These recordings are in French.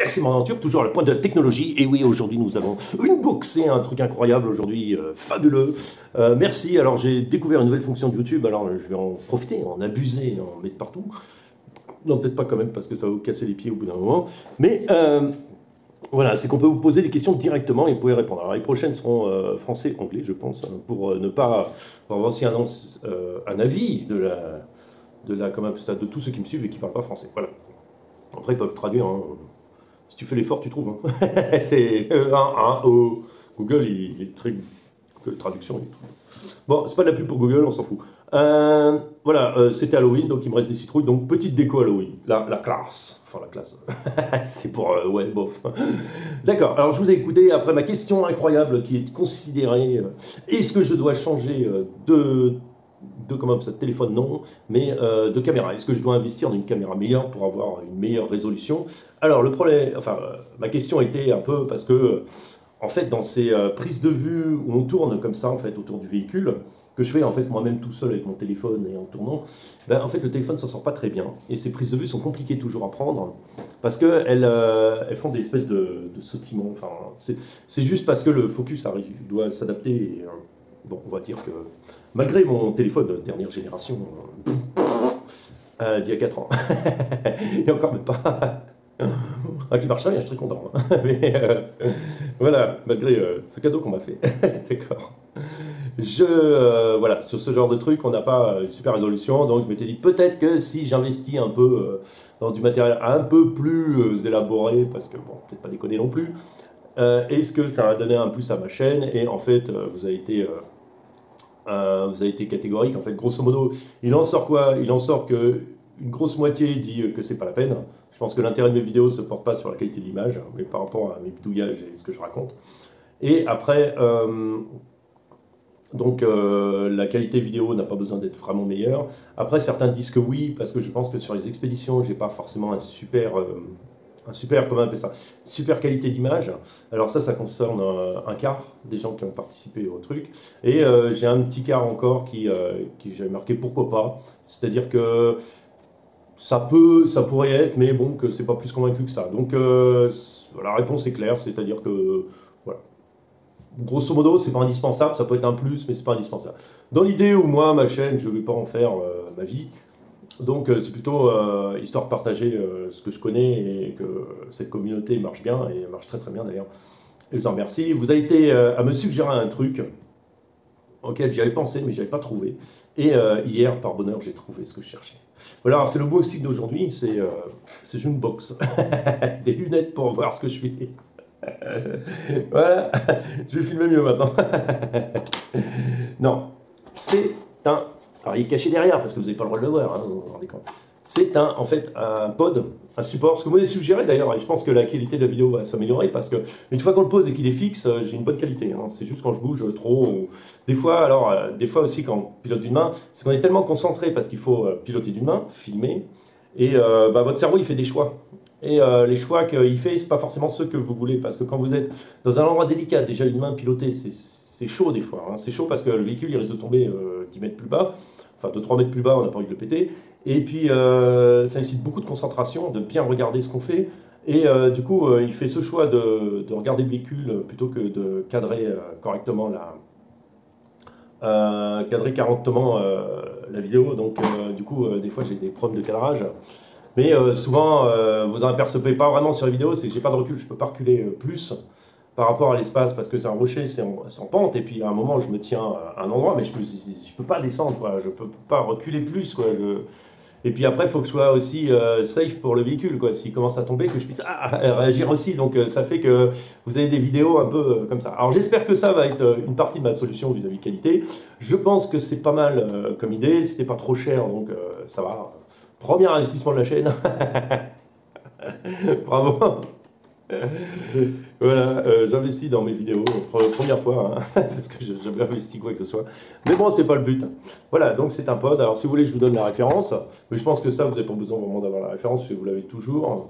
RC Aventure, toujours à la pointe de la technologie. Et oui, aujourd'hui, nous avons unboxé un truc incroyable, aujourd'hui, fabuleux. Merci. Alors, j'ai découvert une nouvelle fonction de YouTube. Alors, je vais en profiter, en abuser, en mettre partout. Non, peut-être pas quand même, parce que ça va vous casser les pieds au bout d'un moment. Mais voilà, c'est qu'on peut vous poser des questions directement et vous pouvez répondre. Alors, les prochaines seront français-anglais, je pense, hein, pour ne pas pour avoir aussi un avis comment ça, de tous ceux qui me suivent et qui ne parlent pas français. Voilà. Après, ils peuvent traduire. Hein. Si tu fais l'effort, tu trouves. Hein. C'est Google, il est très. Google Traduction, il est très. Bon, c'est pas de la pub pour Google, on s'en fout. Voilà, c'était Halloween, donc il me reste des citrouilles. Donc, petite déco Halloween. La classe. Enfin, la classe. C'est pour. Ouais, bof. D'accord, alors je vous ai écouté. Après ma question incroyable qui est considérée est-ce que je dois changer comment ça, téléphone non, mais de caméra. Est-ce que je dois investir dans une caméra meilleure pour avoir une meilleure résolution? Alors le problème, enfin ma question était un peu parce que en fait dans ces prises de vue où on tourne comme ça en fait autour du véhicule, que je fais en fait moi-même tout seul avec mon téléphone et en tournant, ben, en fait le téléphone s'en sort pas très bien et ces prises de vue sont compliquées toujours à prendre parce que elles font des espèces de sautillements. Enfin c'est juste parce que le focus arrive, doit s'adapter. Et, bon, on va dire que malgré mon téléphone de dernière génération d'il y a 4 ans, et encore même pas, qui marche bien, je suis très content. Hein. Mais voilà, malgré ce cadeau qu'on m'a fait. D'accord. Voilà, sur ce genre de truc, on n'a pas une super résolution, donc je m'étais dit peut-être que si j'investis un peu dans du matériel un peu plus élaboré, parce que bon, peut-être pas déconner non plus, est-ce que ça va donner un plus à ma chaîne? Et en fait, vous avez été catégorique. En fait, grosso modo, il en sort quoi? Il en sort que une grosse moitié dit que c'est pas la peine. Je pense que l'intérêt de mes vidéos se porte pas sur la qualité de l'image, mais par rapport à mes bidouillages et ce que je raconte. Et après, la qualité vidéo n'a pas besoin d'être vraiment meilleure. Après, certains disent que oui, parce que je pense que sur les expéditions, j'ai pas forcément comment on appelle ça, super qualité d'image. Alors ça concerne un quart des gens qui ont participé au truc. Et j'ai un petit quart encore qui j'avais marqué pourquoi pas. C'est-à-dire que ça pourrait être, mais bon, que c'est pas plus convaincu que ça. Donc la réponse est claire, c'est-à-dire que voilà. Grosso modo, c'est pas indispensable, ça peut être un plus, mais c'est pas indispensable. Dans l'idée où moi, ma chaîne, je vais pas en faire ma vie. Donc c'est plutôt histoire de partager ce que je connais et que cette communauté marche bien, et elle marche très très bien d'ailleurs. Et je vous en remercie. Vous avez été à me suggérer un truc auquel j'y avais pensé mais je n'avais pas trouvé. Et hier, par bonheur, j'ai trouvé ce que je cherchais. Voilà, c'est le mot aussi d'aujourd'hui, c'est Junebox. Des lunettes pour voir ce que je fais. Voilà, je vais filmer mieux maintenant. Non, c'est un... Alors il est caché derrière parce que vous n'avez pas le droit de le voir, hein, vous vous rendez compte. C'est en fait un pod, un support, ce que vous m'avez suggéré d'ailleurs, et je pense que la qualité de la vidéo va s'améliorer parce que une fois qu'on le pose et qu'il est fixe, j'ai une bonne qualité. Hein. C'est juste quand je bouge trop, des fois, des fois aussi quand on pilote d'une main, c'est qu'on est tellement concentré parce qu'il faut piloter d'une main, filmer, et votre cerveau il fait des choix. Et les choix qu'il fait, c'est pas forcément ceux que vous voulez, parce que quand vous êtes dans un endroit délicat, déjà une main pilotée, c'est chaud des fois. Hein. C'est chaud parce que le véhicule il risque de tomber 10 mètres plus bas, enfin de 3 mètres plus bas, on n'a pas envie de le péter. Et puis ça nécessite beaucoup de concentration, de bien regarder ce qu'on fait. Et du coup, il fait ce choix de regarder le véhicule plutôt que de cadrer correctement la vidéo. Donc du coup, des fois j'ai des problèmes de cadrage. Mais souvent, vous n'en apercevez pas vraiment sur les vidéos, c'est que j'ai pas de recul, je peux pas reculer plus par rapport à l'espace, parce que c'est un rocher, c'est en pente, et puis à un moment, je me tiens à un endroit, mais je peux pas descendre, quoi, je peux pas reculer plus, quoi. Et puis après, il faut que je sois aussi safe pour le véhicule, quoi. S'il commence à tomber, que je puisse réagir aussi. Donc ça fait que vous avez des vidéos un peu comme ça. Alors j'espère que ça va être une partie de ma solution vis-à-vis qualité. Je pense que c'est pas mal comme idée, c'était pas trop cher, donc ça va. Premier investissement de la chaîne. Bravo. Voilà, j'investis dans mes vidéos, première fois, hein, parce que j'ai jamais investi quoi que ce soit. Mais bon, c'est pas le but. Voilà, donc c'est un pod. Alors si vous voulez, je vous donne la référence. Mais je pense que ça, vous n'avez pas besoin vraiment d'avoir la référence, parce que vous l'avez toujours.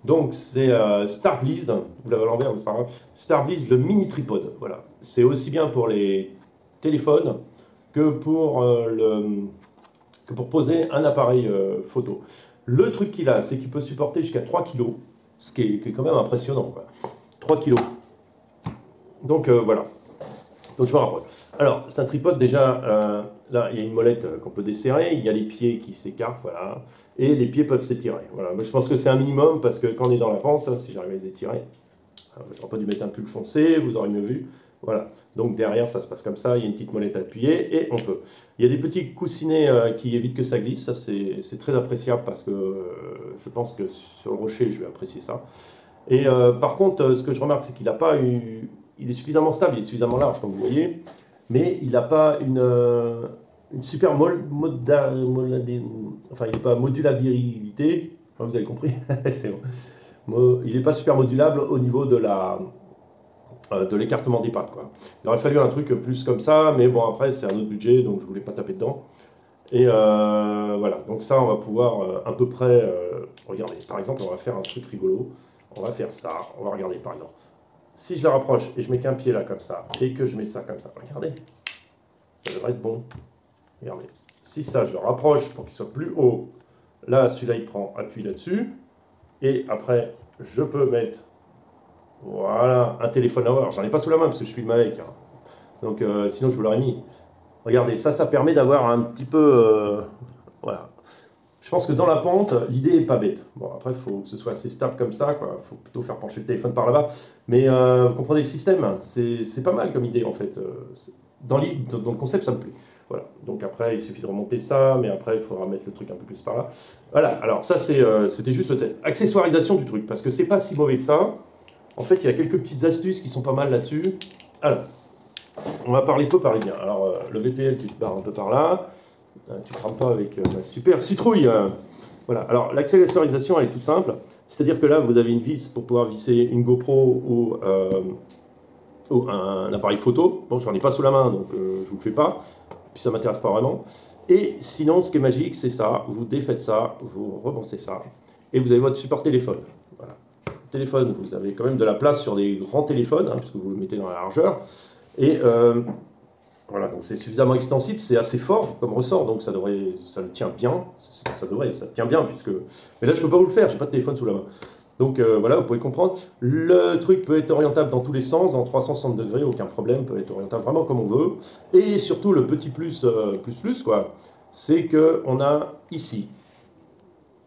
Donc c'est Starbreeze, vous l'avez à l'envers, mais c'est pas grave. Starbreeze, le mini tripod. Voilà, c'est aussi bien pour les téléphones que pour poser un appareil photo. Le truc qu'il a, c'est qu'il peut supporter jusqu'à 3 kg. qui est quand même impressionnant, quoi. 3 kilos. Donc voilà. Donc je me rapproche. Alors, c'est un tripode déjà, là il y a une molette qu'on peut desserrer, il y a les pieds qui s'écartent, voilà, et les pieds peuvent s'étirer. Voilà. Moi, je pense que c'est un minimum parce que quand on est dans la pente, si j'arrive à les étirer, je n'aurais pas dû mettre un pull foncé, vous aurez mieux vu. Voilà, donc derrière ça se passe comme ça, il y a une petite molette à appuyer et on peut. Il y a des petits coussinets qui évitent que ça glisse, ça c'est très appréciable parce que je pense que sur le rocher je vais apprécier ça. Et par contre, ce que je remarque c'est qu'il n'a pas eu... Il est suffisamment stable, il est suffisamment large comme vous voyez, mais il n'a pas une super enfin, il n'est pas modulabilité, enfin, vous avez compris, c'est bon. Il n'est pas super modulable au niveau de l'écartement des pattes, quoi. Il aurait fallu un truc plus comme ça, mais bon après c'est un autre budget, donc je voulais pas taper dedans. Et voilà, donc ça on va pouvoir à peu près regarder. Par exemple, on va faire un truc rigolo. On va faire ça, on va regarder par exemple. Si je le rapproche et je mets qu'un pied là comme ça, et que je mets ça comme ça, regardez, ça devrait être bon. Regardez, si ça je le rapproche pour qu'il soit plus haut, là celui-là il prend appui là-dessus, et après je peux mettre, voilà, un téléphone à voir. J'en ai pas sous la main parce que je filme avec, hein. Donc sinon je vous l'aurais mis. Regardez, ça permet d'avoir un petit peu, voilà. Je pense que dans la pente, l'idée est pas bête. Bon, après, il faut que ce soit assez stable comme ça, quoi. Il faut plutôt faire pencher le téléphone par là-bas. Mais vous comprenez le système, hein. C'est pas mal comme idée, en fait. Dans le concept, ça me plaît. Voilà. Donc après, il suffit de remonter ça, mais après, il faudra mettre le truc un peu plus par là. Voilà, alors ça, c'était juste le test. Accessoirisation du truc, parce que c'est pas si mauvais que ça. En fait, il y a quelques petites astuces qui sont pas mal là-dessus. Alors, on va parler peu, parler bien. Alors, le VPL, tu te barres un peu par là. Tu ne crames pas avec ma super citrouille. Voilà. Alors, l'accessoirisation, elle est toute simple. C'est-à-dire que là, vous avez une vis pour pouvoir visser une GoPro ou un appareil photo. Bon, j'en ai pas sous la main, donc je ne vous le fais pas. Puis ça ne m'intéresse pas vraiment. Et sinon, ce qui est magique, c'est ça. Vous défaites ça, vous rebondissez ça. Et vous avez votre support téléphone. Voilà. Téléphone, vous avez quand même de la place sur des grands téléphones, hein, puisque vous le mettez dans la largeur. Et voilà, donc c'est suffisamment extensible, c'est assez fort comme ressort, donc ça le tient bien, ça tient bien, puisque... Mais là, je ne peux pas vous le faire, j'ai pas de téléphone sous la main. Donc voilà, vous pouvez comprendre. Le truc peut être orientable dans tous les sens, dans 360 degrés, aucun problème, peut être orientable vraiment comme on veut. Et surtout, le petit plus, quoi, c'est qu'on a ici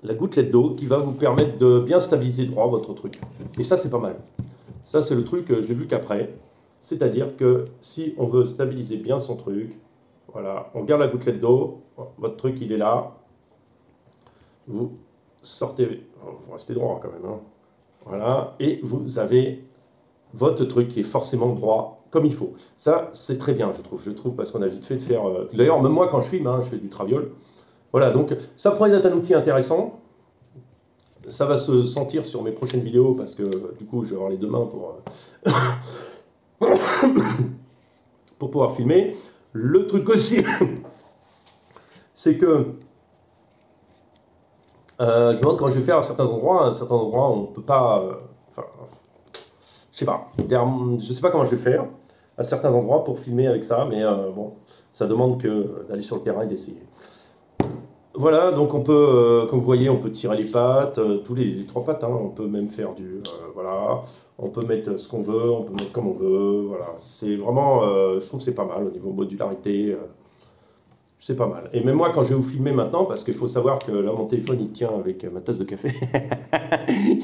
la gouttelette d'eau qui va vous permettre de bien stabiliser droit votre truc. Et ça, c'est pas mal. Ça, c'est le truc, je l'ai vu qu'après. C'est-à-dire que si on veut stabiliser bien son truc, voilà, on garde la gouttelette d'eau, votre truc il est là, vous sortez, vous restez droit quand même, hein. Voilà, et vous avez votre truc qui est forcément droit comme il faut. Ça, c'est très bien, je trouve, parce qu'on a vite fait de faire... D'ailleurs, même moi quand je filme, hein, je fais du traviole. Voilà, donc ça pourrait être un outil intéressant. Ça va se sentir sur mes prochaines vidéos, parce que du coup, je vais avoir les deux mains pour... pour pouvoir filmer. Le truc aussi, c'est que je me demande quand je vais faire à certains endroits on peut pas, enfin, je sais pas, je sais pas comment je vais faire à certains endroits pour filmer avec ça, mais bon, ça demande d'aller sur le terrain et d'essayer. Voilà, donc on peut, comme vous voyez, on peut tirer les pattes, tous les trois pattes, hein, on peut même faire voilà, on peut mettre ce qu'on veut, on peut mettre comme on veut, voilà, c'est vraiment, je trouve que c'est pas mal au niveau modularité, c'est pas mal. Et même moi, quand je vais vous filmer maintenant, parce qu'il faut savoir que là, mon téléphone, il tient avec ma tasse de café,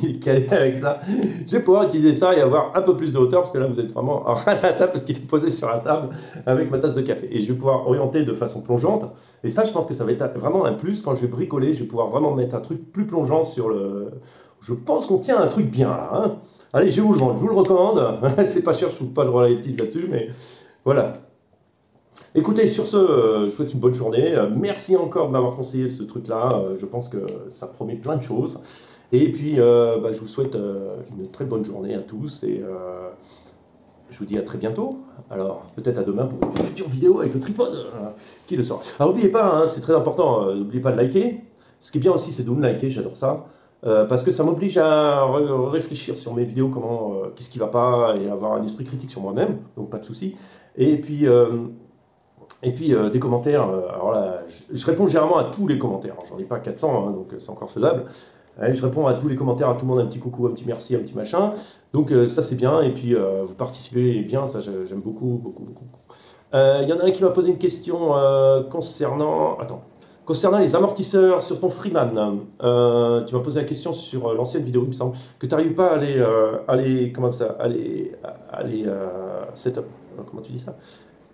il est calé avec ça, je vais pouvoir utiliser ça et avoir un peu plus de hauteur, parce que là, vous êtes vraiment à la table, parce qu'il est posé sur la table avec ma tasse de café. Et je vais pouvoir orienter de façon plongeante, et ça, je pense que ça va être vraiment un plus. Quand je vais bricoler, je vais pouvoir vraiment mettre un truc plus plongeant sur le... Je pense qu'on tient un truc bien, là, hein. Allez, je vais vous le vendre, je vous le recommande, c'est pas cher, je trouve pas de royalties là-dessus, mais voilà. Écoutez, sur ce, je vous souhaite une bonne journée. Merci encore de m'avoir conseillé ce truc-là. Je pense que ça promet plein de choses. Et puis, je vous souhaite une très bonne journée à tous. Et je vous dis à très bientôt. Alors, peut-être à demain pour une future vidéo avec le tripode. Qui le sort. Alors, n'oubliez pas, hein, c'est très important, n'oubliez pas de liker. Ce qui est bien aussi, c'est de me liker, j'adore ça. Parce que ça m'oblige à réfléchir sur mes vidéos, qu'est-ce qui va pas, et avoir un esprit critique sur moi-même. Donc, pas de souci. Et puis... des commentaires, alors là, je réponds généralement à tous les commentaires, j'en ai pas 400, hein, donc c'est encore faisable, Je réponds à tous les commentaires, à tout le monde, un petit coucou, un petit merci, un petit machin. Donc ça c'est bien, et puis vous participez bien, ça j'aime beaucoup, beaucoup, beaucoup. Il y en a un qui m'a posé une question concernant... Attends. Concernant les amortisseurs sur ton Freeman, tu m'as posé la question sur l'ancienne vidéo, il me semble, que tu n'arrives pas comment ça, à les setup, comment tu dis ça,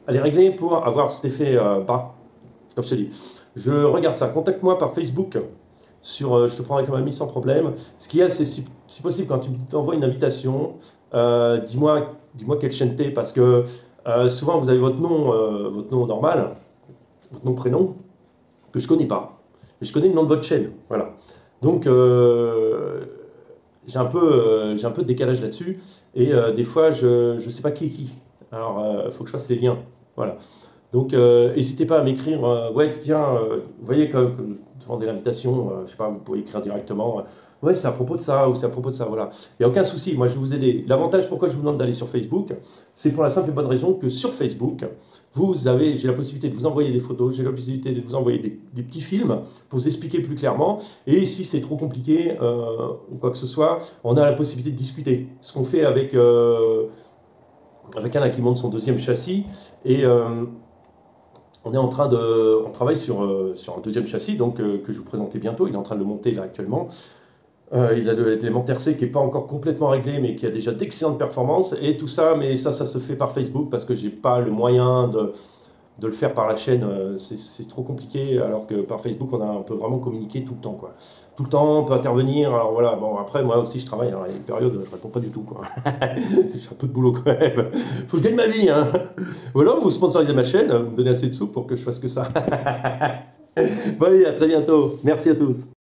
à les régler pour avoir cet effet bas, comme je te dis. Je regarde ça, contacte-moi par Facebook, je te prendrai comme ami sans problème. Ce qu'il y a, c'est si possible, quand tu t'envoies une invitation, dis-moi quelle chaîne t'es, parce que souvent vous avez votre nom normal, votre nom, prénom, que je connais pas. Mais je connais le nom de votre chaîne. Voilà. Donc, j'ai un peu de décalage là-dessus. Et des fois, je ne sais pas qui est qui. Alors, il faut que je fasse les liens. Voilà. Donc, n'hésitez pas à m'écrire. Ouais, tiens, vous voyez, quand vous demandez l'invitation, je sais pas, vous pouvez écrire directement. Ouais, c'est à propos de ça, ou c'est à propos de ça, voilà. Il n'y a aucun souci, moi je vais vous aider. L'avantage, pourquoi je vous demande d'aller sur Facebook, c'est pour la simple et bonne raison que sur Facebook, j'ai la possibilité de vous envoyer des photos, j'ai la possibilité de vous envoyer des petits films pour vous expliquer plus clairement. Et si c'est trop compliqué, ou quoi que ce soit, on a la possibilité de discuter. Ce qu'on fait avec Anna qui monte son deuxième châssis, et on travaille sur un deuxième châssis, donc que je vous présentais bientôt. Il est en train de le monter là actuellement. Il a de l'élémentaire C qui n'est pas encore complètement réglé, mais qui a déjà d'excellentes performances. Et tout ça, mais ça se fait par Facebook parce que j'ai pas le moyen de le faire par la chaîne. C'est trop compliqué, alors que par Facebook, on peut vraiment communiquer tout le temps, quoi. Tout le temps, on peut intervenir. Alors voilà, bon, après, moi aussi, je travaille. Alors, il y a une période, je réponds pas du tout, quoi. J'ai un peu de boulot quand même. Faut que je gagne ma vie, hein. Ou alors, vous sponsorisez ma chaîne, me donnez assez de sous pour que je fasse que ça. Bon, allez, à très bientôt. Merci à tous.